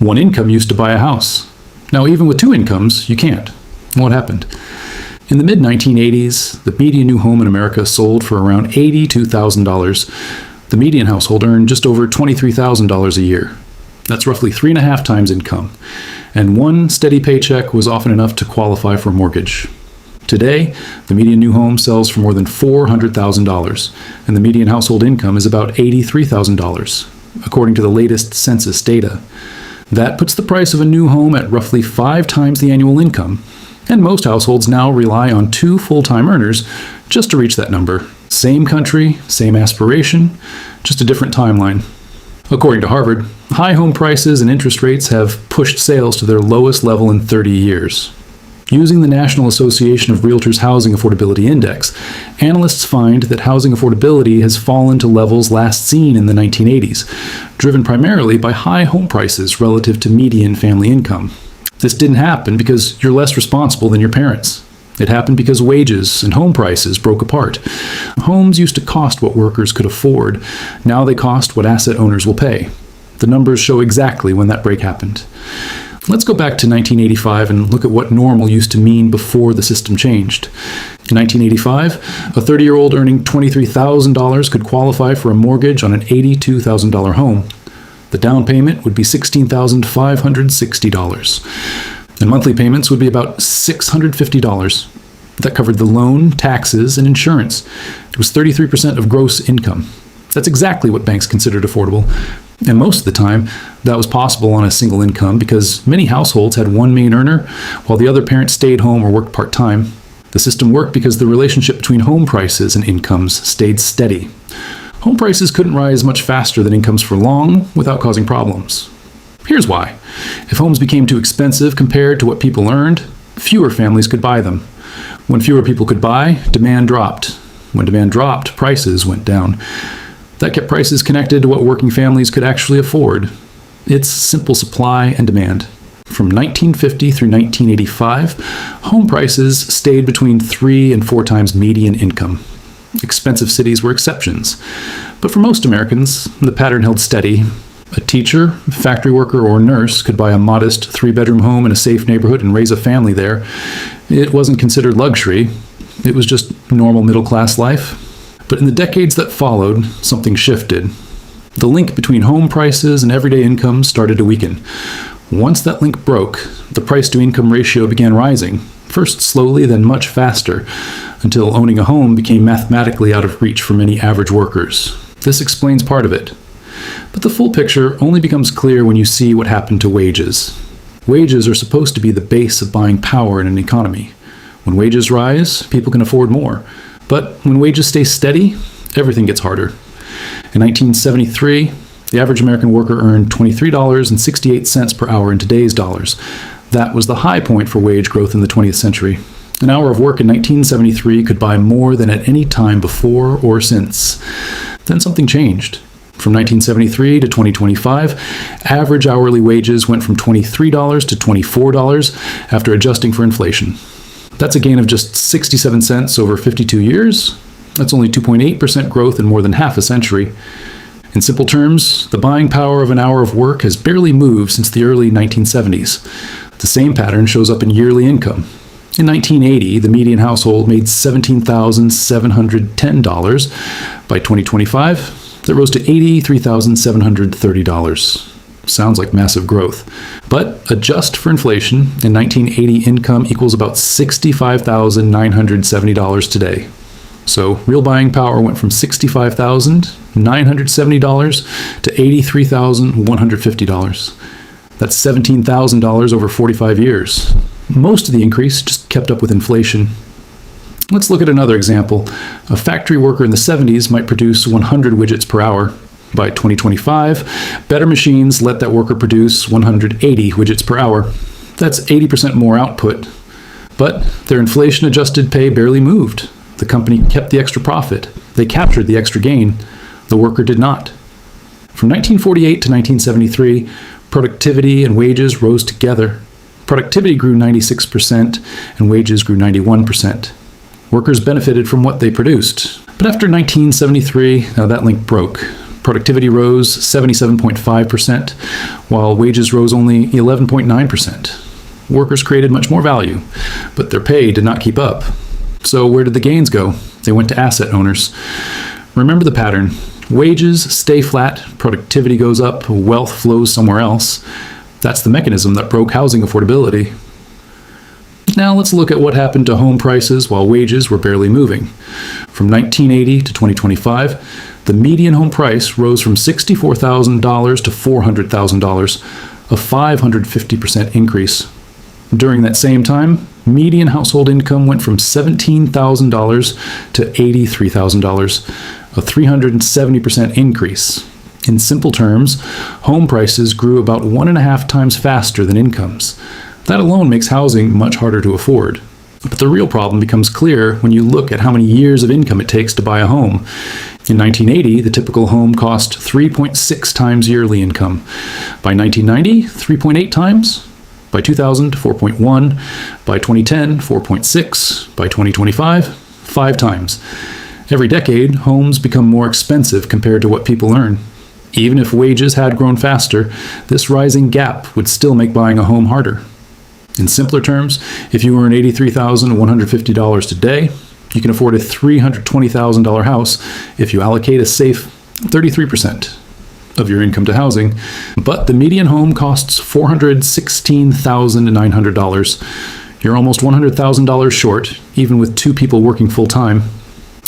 One income used to buy a house. Now, even with two incomes, you can't. What happened? In the mid-1980s, the median new home in America sold for around $82,000. The median household earned just over $23,000 a year. That's roughly 3.5 times income. And one steady paycheck was often enough to qualify for a mortgage. Today, the median new home sells for more than $400,000, and the median household income is about $83,000, according to the latest census data. That puts the price of a new home at roughly 5 times the annual income, and most households now rely on 2 full-time earners just to reach that number. Same country, same aspiration, just a different timeline. According to Harvard, high home prices and interest rates have pushed sales to their lowest level in 30 years. Using the National Association of Realtors Housing Affordability Index, analysts find that housing affordability has fallen to levels last seen in the 1980s, driven primarily by high home prices relative to median family income. This didn't happen because you're less responsible than your parents. It happened because wages and home prices broke apart. Homes used to cost what workers could afford. Now they cost what asset owners will pay. The numbers show exactly when that break happened. Let's go back to 1985 and look at what normal used to mean before the system changed. In 1985, a 30-year-old earning $23,000 could qualify for a mortgage on an $82,000 home. The down payment would be $16,560, and monthly payments would be about $650. That covered the loan, taxes, and insurance. It was 33% of gross income. That's exactly what banks considered affordable. And most of the time, that was possible on a single income because many households had one main earner while the other parent stayed home or worked part-time. The system worked because the relationship between home prices and incomes stayed steady. Home prices couldn't rise much faster than incomes for long without causing problems. Here's why. If homes became too expensive compared to what people earned, fewer families could buy them. When fewer people could buy, demand dropped. When demand dropped, prices went down. That kept prices connected to what working families could actually afford. It's simple supply and demand. From 1950 through 1985, home prices stayed between 3 and 4 times median income. Expensive cities were exceptions. But for most Americans, the pattern held steady. A teacher, factory worker, or nurse could buy a modest 3-bedroom home in a safe neighborhood and raise a family there. It wasn't considered luxury. It was just normal middle-class life. But in the decades that followed, something shifted. The link between home prices and everyday income started to weaken. Once that link broke, the price-to-income ratio began rising, first slowly, then much faster, until owning a home became mathematically out of reach for many average workers. This explains part of it. But the full picture only becomes clear when you see what happened to wages. Wages are supposed to be the base of buying power in an economy. When wages rise, people can afford more. But when wages stay steady, everything gets harder. In 1973, the average American worker earned $23.68 per hour in today's dollars. That was the high point for wage growth in the 20th century. An hour of work in 1973 could buy more than at any time before or since. Then something changed. From 1973 to 2025, average hourly wages went from $23 to $24 after adjusting for inflation. That's a gain of just 67 cents over 52 years. That's only 2.8% growth in more than half a century. In simple terms, the buying power of an hour of work has barely moved since the early 1970s. The same pattern shows up in yearly income. In 1980, the median household made $17,710. By 2025, that rose to $83,730. Sounds like massive growth. But adjust for inflation, in 1980 income equals about $65,970 today. So real buying power went from $65,970 to $83,150. That's $17,000 over 45 years. Most of the increase just kept up with inflation. Let's look at another example. A factory worker in the 70s might produce 100 widgets per hour. By 2025, better machines let that worker produce 180 widgets per hour. That's 80% more output. But their inflation-adjusted pay barely moved. The company kept the extra profit. They captured the extra gain. The worker did not. From 1948 to 1973, productivity and wages rose together. Productivity grew 96% and wages grew 91%. Workers benefited from what they produced. But after 1973, that link broke. Productivity rose 77.5%, while wages rose only 11.9%. Workers created much more value, but their pay did not keep up. So where did the gains go? They went to asset owners. Remember the pattern. Wages stay flat, productivity goes up, wealth flows somewhere else. That's the mechanism that broke housing affordability. Now let's look at what happened to home prices while wages were barely moving. From 1980 to 2025, the median home price rose from $64,000 to $400,000, a 550% increase. During that same time, median household income went from $17,000 to $83,000, a 370% increase. In simple terms, home prices grew about 1.5 times faster than incomes. That alone makes housing much harder to afford. But the real problem becomes clear when you look at how many years of income it takes to buy a home. In 1980, the typical home cost 3.6 times yearly income. By 1990, 3.8 times. By 2000, 4.1. By 2010, 4.6. By 2025, 5 times. Every decade, homes become more expensive compared to what people earn. Even if wages had grown faster, this rising gap would still make buying a home harder. In simpler terms, if you earn $83,150 today, you can afford a $320,000 house if you allocate a safe 33% of your income to housing, but the median home costs $416,900. You're almost $100,000 short, even with 2 people working full-time.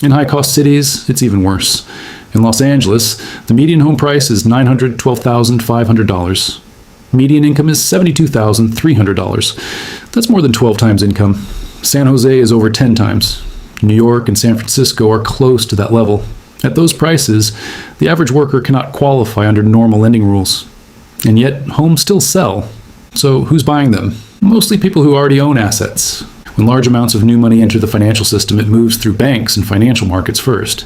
In high-cost cities, it's even worse. In Los Angeles, the median home price is $912,500. Median income is $72,300. That's more than 12 times income. San Jose is over 10 times. New York and San Francisco are close to that level. At those prices, the average worker cannot qualify under normal lending rules. And yet, homes still sell. So who's buying them? Mostly people who already own assets. When large amounts of new money enter the financial system, it moves through banks and financial markets first.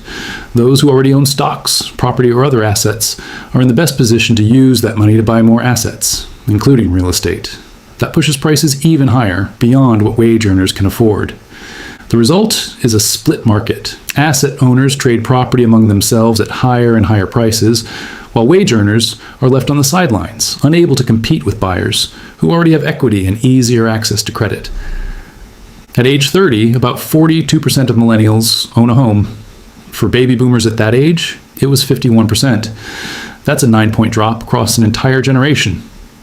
Those who already own stocks, property, or other assets are in the best position to use that money to buy more assets, including real estate. That pushes prices even higher, beyond what wage earners can afford. The result is a split market. Asset owners trade property among themselves at higher and higher prices, while wage earners are left on the sidelines, unable to compete with buyers who already have equity and easier access to credit. At age 30, about 42% of millennials own a home. For baby boomers at that age, it was 51%. That's a 9-point drop across an entire generation.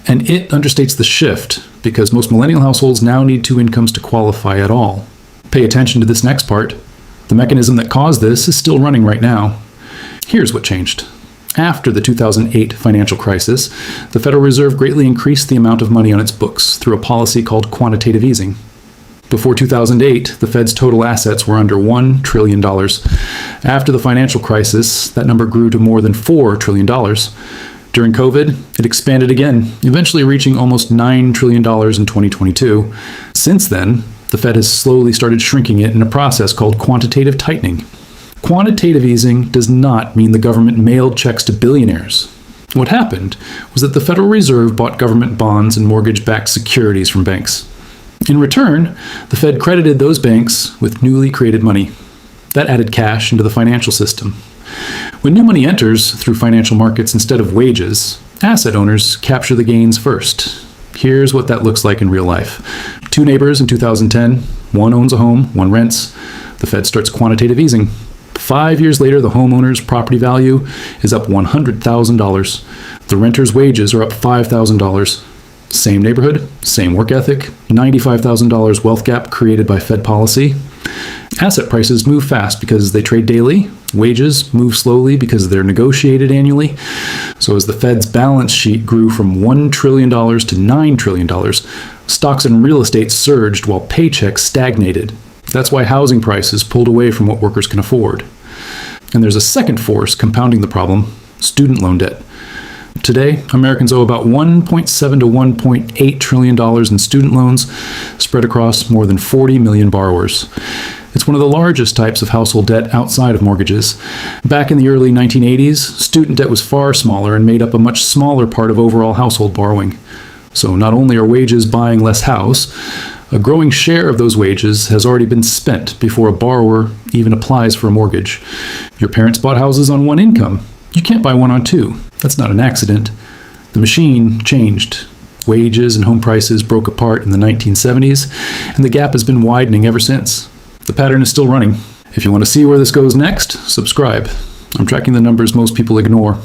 And it understates the shift, because most millennial households now need 2 incomes to qualify at all. Pay attention to this next part. The mechanism that caused this is still running right now. Here's what changed. After the 2008 financial crisis, the Federal Reserve greatly increased the amount of money on its books through a policy called quantitative easing. Before 2008, the Fed's total assets were under $1 trillion. After the financial crisis, that number grew to more than $4 trillion. During COVID, it expanded again, eventually reaching almost $9 trillion in 2022. Since then, the Fed has slowly started shrinking it in a process called quantitative tightening. Quantitative easing does not mean the government mailed checks to billionaires. What happened was that the Federal Reserve bought government bonds and mortgage-backed securities from banks. In return, the Fed credited those banks with newly created money. That added cash into the financial system. When new money enters through financial markets instead of wages, asset owners capture the gains first. Here's what that looks like in real life. 2 neighbors in 2010, one owns a home, one rents. The Fed starts quantitative easing. 5 years later, the homeowner's property value is up $100,000. The renter's wages are up $5,000. Same neighborhood, same work ethic, $95,000 wealth gap created by Fed policy. Asset prices move fast because they trade daily. Wages move slowly because they're negotiated annually. So as the Fed's balance sheet grew from $1 trillion to $9 trillion, stocks and real estate surged while paychecks stagnated. That's why housing prices pulled away from what workers can afford. And there's a second force compounding the problem: student loan debt. Today, Americans owe about $1.7 to $1.8 trillion in student loans spread across more than 40 million borrowers. It's one of the largest types of household debt outside of mortgages. Back in the early 1980s, student debt was far smaller and made up a much smaller part of overall household borrowing. So not only are wages buying less house, a growing share of those wages has already been spent before a borrower even applies for a mortgage. Your parents bought houses on one income. You can't buy one on two. That's not an accident. The machine changed. Wages and home prices broke apart in the 1970s, and the gap has been widening ever since. The pattern is still running. If you want to see where this goes next, subscribe. I'm tracking the numbers most people ignore.